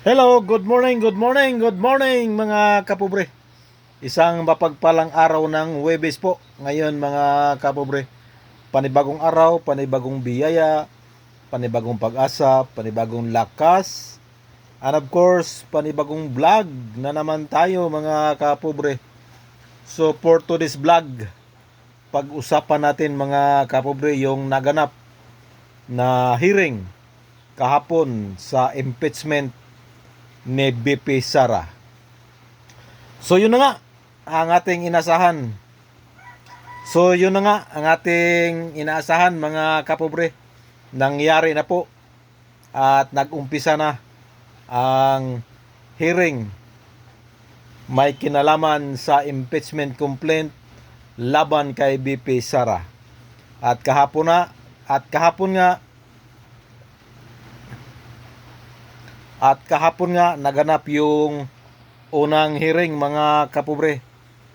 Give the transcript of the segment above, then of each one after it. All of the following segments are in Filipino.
Hello, good morning, good morning mga kapobre. Isang mapagpalang araw ng Huwebes po. Ngayon mga kapobre, panibagong araw, panibagong biyaya, panibagong pag-asa, panibagong lakas, and of course, panibagong vlog na naman tayo mga kapobre. So for today's vlog, pag-usapan natin mga kapobre yung naganap na hearing kahapon sa impeachment ni BP Sara. So yun na nga ang ating inasahan. Ang ating inaasahan mga kapobre. Nangyari na po at nag-umpisa na ang hearing may kinalaman sa impeachment complaint laban kay BP Sara. At kahapon nga naganap yung unang hearing mga kapobre.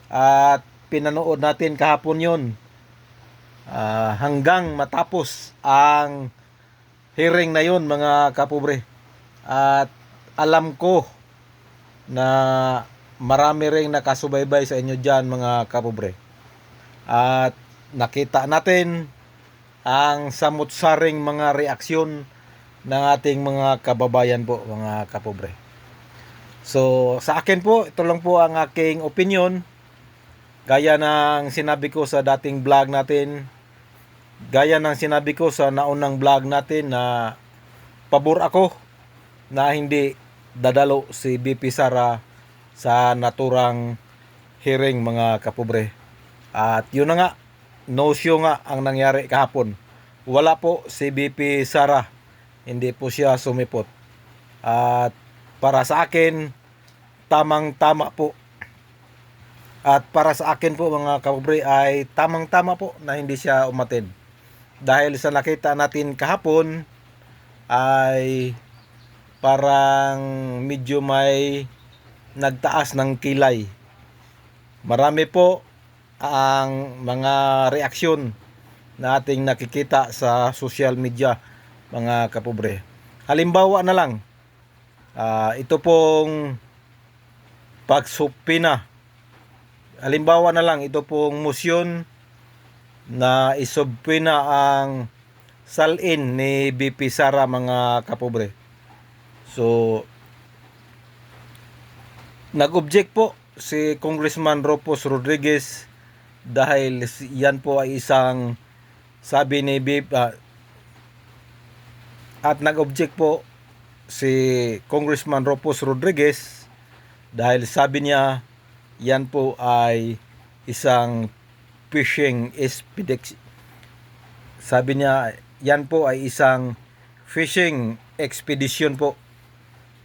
At pinanood natin kahapon yun hanggang matapos ang hearing na yun mga kapobre. At alam ko na marami ring nakasubaybay sa inyo dyan mga kapobre. At nakita natin ang samot-saring mga reaksyon ng ating mga kababayan po mga kapobre. So sa akin po, ito lang po ang aking opinion. Gaya ng sinabi ko sa dating vlog natin, gaya ng sinabi ko sa naunang vlog natin na pabor ako na hindi dadalo si BP Sara sa naturang hearing mga kapobre. At yun na nga, no show nga ang nangyari kahapon. Wala po si BP Sara, hindi po siya sumipot. At para sa akin, tamang-tama po. At para sa akin po mga kapobre ay tamang-tama po na hindi siya umatid. Dahil sa nakita natin kahapon ay parang medyo may nagtaas ng kilay. Marami po ang mga reaksyon na ating nakikita sa social media mga kapobre. Halimbawa na lang, ito pong pagsupina. Halimbawa na lang, ito pong motion na isubpina ang salin ni BP Sara mga kapobre. So, nag-object po si Congressman Ropos Rodriguez dahil yan po ay isang sabi ni BP at nag-object po si Congressman Ropos Rodriguez dahil sabi niya yan po ay isang fishing expedition. Sabi niya yan po ay isang fishing expedition po.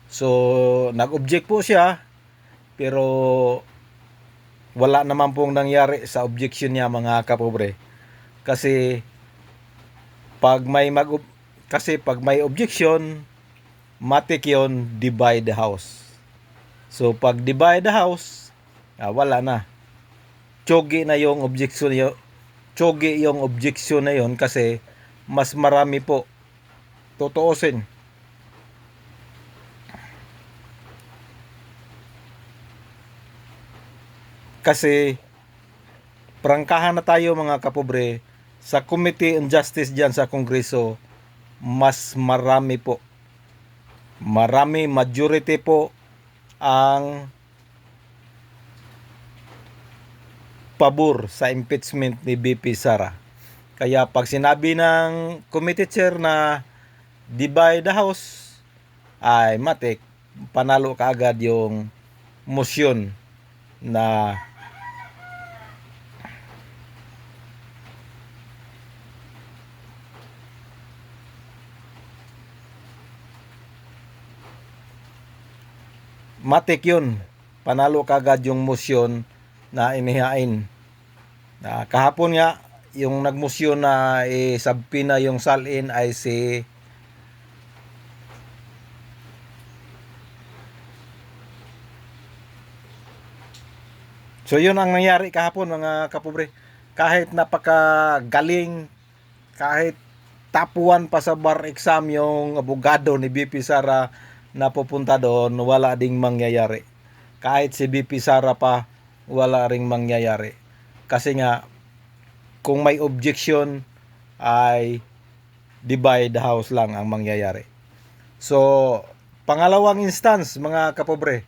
So nag-object po siya pero wala naman pong nangyari sa objection niya mga kapobre. Kasi pag may objection, matik yun, divide the house. So pag divide the house, wala na. Chogi yung objection na yun kasi mas marami po tutuusin. Kasi prangkahan na tayo mga kapobre, sa Committee on Justice dyan sa Kongreso, mas marami po. Majority po ang pabor sa impeachment ni BP Sara. Kaya pag sinabi ng committee chair na divide the house, ay matik, panalo kaagad yung motion na matik yun. Panalo kaagad yung motion na inihain. Kahapon nga, yung nagmosyon na sabpina yung salin ay si So yun ang nangyari kahapon mga kapobre. Kahit napakagaling, kahit tapuan pa sa bar exam yung abogado ni BP Sara, na pupunta doon, wala ding mangyayari. Kahit si BP Sara pa, wala ring mangyayari. Kasi nga, kung may objection, ay divide the house lang ang mangyayari. So, pangalawang instance, mga kapobre,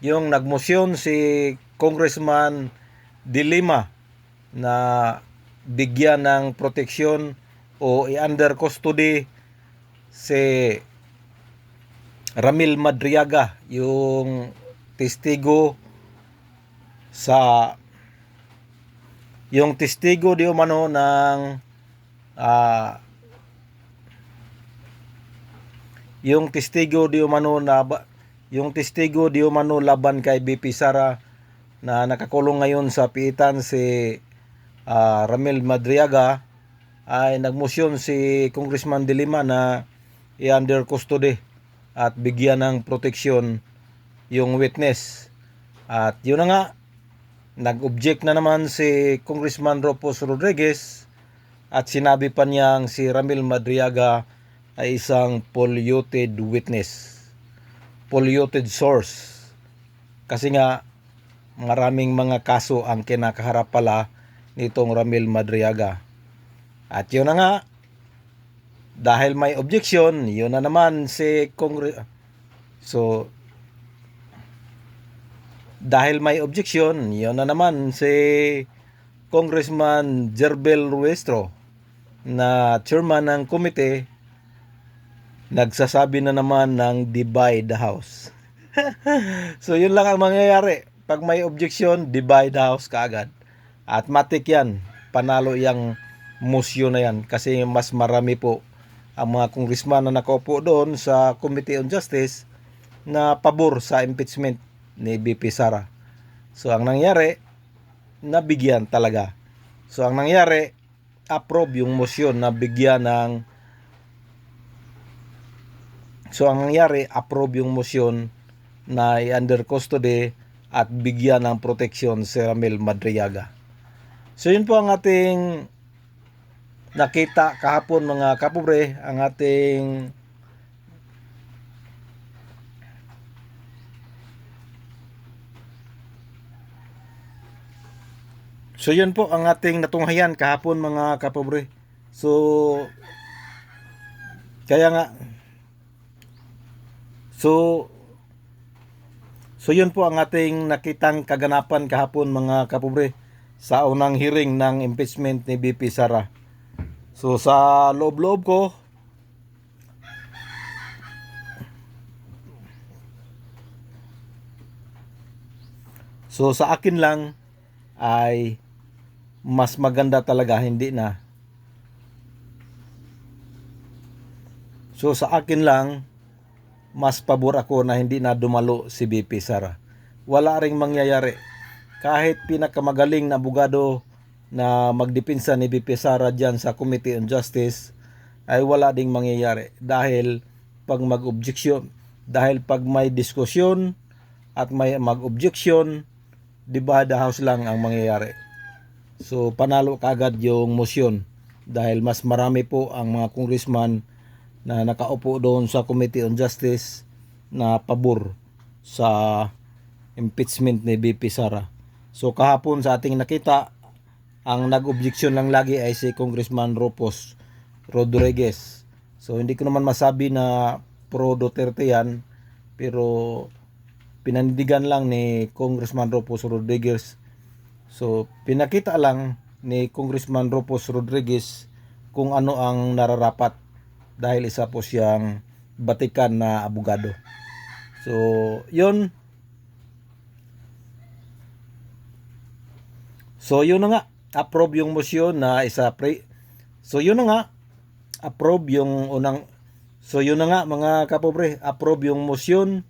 yung nagmosyon si Congressman De Lima na bigyan ng proteksyon o i-under custody si Ramil Madriaga, yung testigo di umano ng yung testigo di umano laban kay BP Sara na nakakulong ngayon sa piitan si Ramil Madriaga, ay nagmosyon si Congressman De Lima na i-under custody at bigyan ng proteksyon yung witness. At yun na nga, nag-object na naman si Congressman Ropos Rodriguez at sinabi pa niyang si Ramil Madriaga ay isang polluted witness, polluted source. Kasi nga, maraming mga kaso ang kinakaharap pala nitong Ramil Madriaga. At yun na nga, dahil may objection, yun na naman si Congressman Jerbel Ruestro na chairman ng komite, nagsasabi na naman ng divide the house. So yun lang ang mangyayari. Pag may objection, divide the house kaagad. At matik yan, panalo yung motion na yan kasi mas marami po ang mga congressman na nakaupo doon sa Committee on Justice na pabor sa impeachment ni BP Sara. So ang nangyari, nabigyan talaga. So ang nangyari, approve yung motion na bigyan ng approve yung motion na i-under custody at bigyan ng proteksyon si Ramil Madriaga. So yun po ang ating nakita kahapon, mga kapobre, So yun po ang ating natunghayan kahapon, mga kapobre. So kaya nga So yun po ang ating nakitang kaganapan kahapon, mga kapobre, sa unang hearing ng impeachment ni BP Sara. So sa loob-loob ko, sa akin lang ay mas maganda talaga hindi na. So sa akin lang, mas pabor ako na hindi na dumalo si BP Sara. Wala ring mangyayari. Kahit pinakamagaling na abogado na magdepensa ni BP Sara dyan sa Committee on Justice, ay wala ding mangyayari. Dahil pag may diskusyon at may mag-objection, divide the house lang ang mangyayari. So panalo kaagad yung motion dahil mas marami po ang mga congressman na nakaupo doon sa Committee on Justice na pabor sa impeachment ni BP Sara. So kahapon sa ating nakita, ang nag-objection lang lagi ay si Congressman Ropos Rodriguez. So hindi ko naman masabi na pro Duterte yan, pero pinandigan lang ni Congressman Ropos Rodriguez. So pinakita lang ni Congressman Ropos Rodriguez kung ano ang nararapat dahil isa po siyang batikan na abogado. So yun. So yun na nga, approve yung motion na mga kapobre, approve yung motion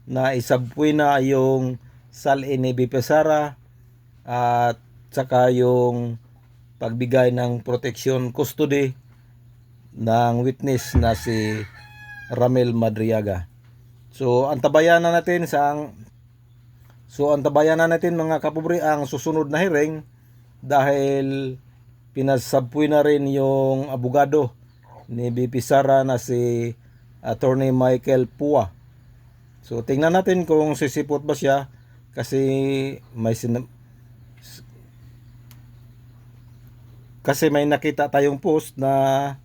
na isabpuina yung salin ni BP Sara at saka yung pagbigay ng protection custody ng witness na si Ramil Madriaga. So antabayan na natin mga kapobre ang susunod na hearing dahil pinasabpuy na rin yung abogado ni BP Sara na si Attorney Michael Pua So tingnan natin kung sisipot ba siya kasi may nakita tayong post na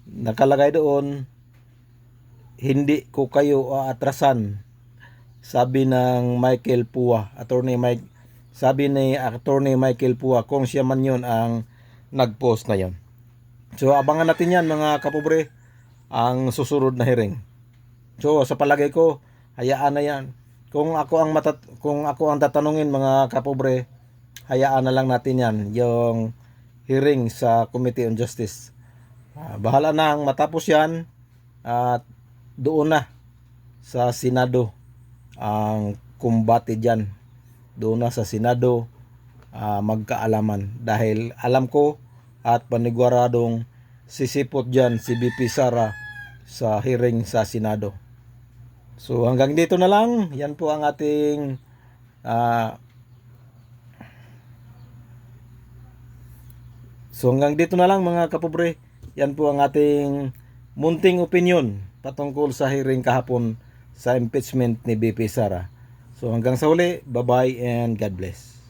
nakalagay doon, hindi ko kayo aatrasan, sabi ng Michael Pua, sabi ni Attorney Michael Pua, kung siya man yun ang nag-post na yun. So abangan natin yan mga kapobre, ang susunod na hearing. So sa palagay ko, hayaan na yan. Kung ako ang tatanungin mga kapobre, hayaan na lang natin yan, yung hearing sa Committee on Justice. Bahala na ang matapos yan at doon na sa Senado ang kumbate dyan. Doon na sa Senado magkaalaman. Dahil alam ko at paniguradong sisipot dyan si BP Sara sa hearing sa Senado. So hanggang dito na lang. Yan po ang ating hanggang dito na lang mga kapobre. Yan po ang ating munting opinion patungkol sa hearing kahapon sa impeachment ni BP Sara. So hanggang sa huli, bye-bye and God bless.